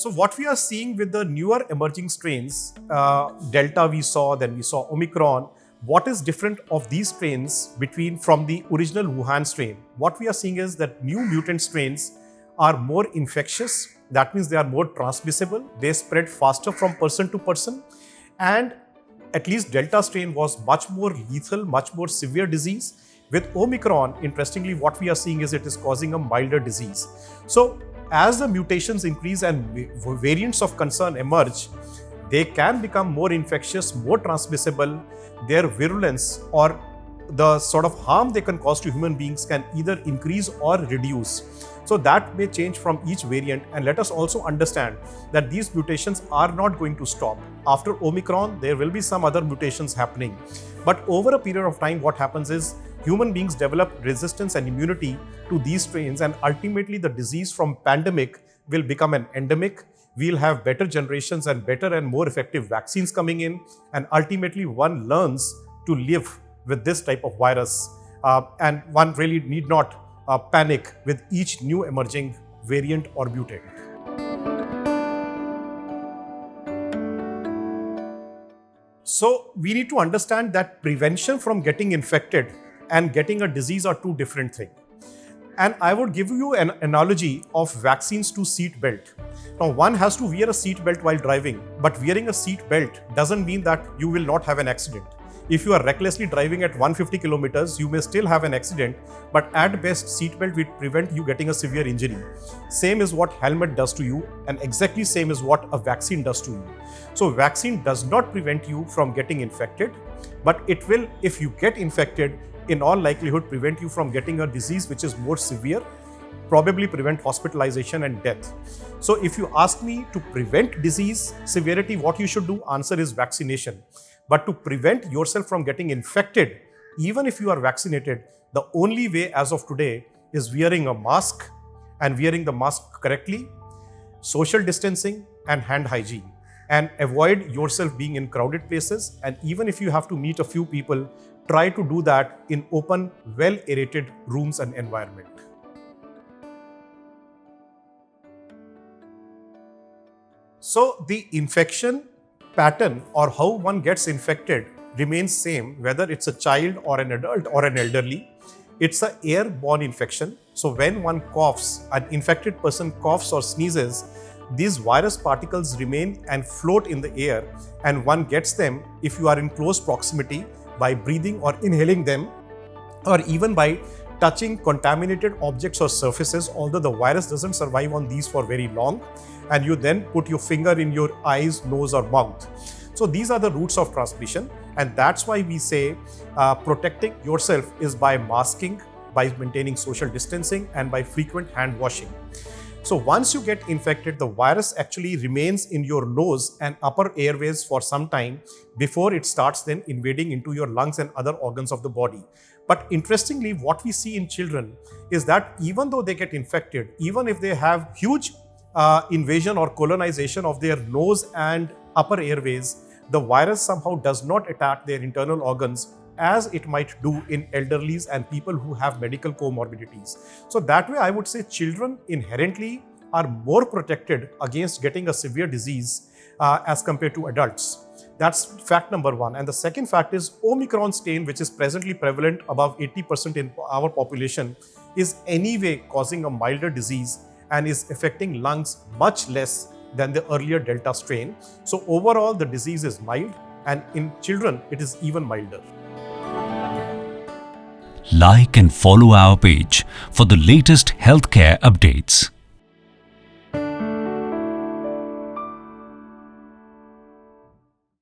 So what we are seeing with the newer emerging strains, Delta we saw, then we saw Omicron. What is different of these strains from the original Wuhan strain? What we are seeing is that new mutant strains are more infectious. That means they are more transmissible. They spread faster from person to person. And at least Delta strain was much more lethal, much more severe disease. With Omicron, interestingly, what we are seeing is it is causing a milder disease. So as the mutations increase and variants of concern emerge, they can become more infectious, more transmissible. Their virulence or the sort of harm they can cause to human beings can either increase or reduce. So that may change from each variant. And let us also understand that these mutations are not going to stop. After Omicron, there will be some other mutations happening. But over a period of time, what happens is human beings develop resistance and immunity to these strains, and ultimately the disease from pandemic will become an endemic. We'll have better generations and better and more effective vaccines coming in, and ultimately one learns to live with this type of virus, and one really need not panic with each new emerging variant or mutant. So we need to understand that prevention from getting infected and getting a disease are two different things. And I would give you an analogy of vaccines to seat belt. Now, one has to wear a seat belt while driving, but wearing a seat belt doesn't mean that you will not have an accident. If you are recklessly driving at 150 kilometers, you may still have an accident, but at best, seat belt will prevent you getting a severe injury. Same is what helmet does to you, and exactly same is what a vaccine does to you. So vaccine does not prevent you from getting infected, but it will, if you get infected, in all likelihood prevent you from getting a disease which is more severe, probably prevent hospitalization and death. So if you ask me to prevent disease severity, what you should do, answer is vaccination. But to prevent yourself from getting infected, even if you are vaccinated, the only way as of today is wearing a mask, and wearing the mask correctly, social distancing and hand hygiene, and avoid yourself being in crowded places. And even if you have to meet a few people, try to do that in open, well-aerated rooms and environment. So the infection pattern or how one gets infected remains same, whether it's a child or an adult or an elderly. It's an airborne infection. So when one coughs, an infected person coughs or sneezes, these virus particles remain and float in the air, and one gets them if you are in close proximity by breathing or inhaling them, or even by touching contaminated objects or surfaces, although the virus doesn't survive on these for very long, and you then put your finger in your eyes, nose or mouth. So these are the routes of transmission, and that's why we say protecting yourself is by masking, by maintaining social distancing, and by frequent hand washing. So once you get infected, the virus actually remains in your nose and upper airways for some time before it starts then invading into your lungs and other organs of the body. But interestingly, what we see in children is that even though they get infected, even if they have huge invasion or colonization of their nose and upper airways, the virus somehow does not attack their internal organs as it might do in elderlies and people who have medical comorbidities. So that way, I would say children inherently are more protected against getting a severe disease as compared to adults. That's fact number one. And the second fact is Omicron strain, which is presently prevalent above 80% in our population, is anyway causing a milder disease and is affecting lungs much less than the earlier Delta strain. So overall, the disease is mild, and in children, it is even milder. Like and follow our page for the latest healthcare updates.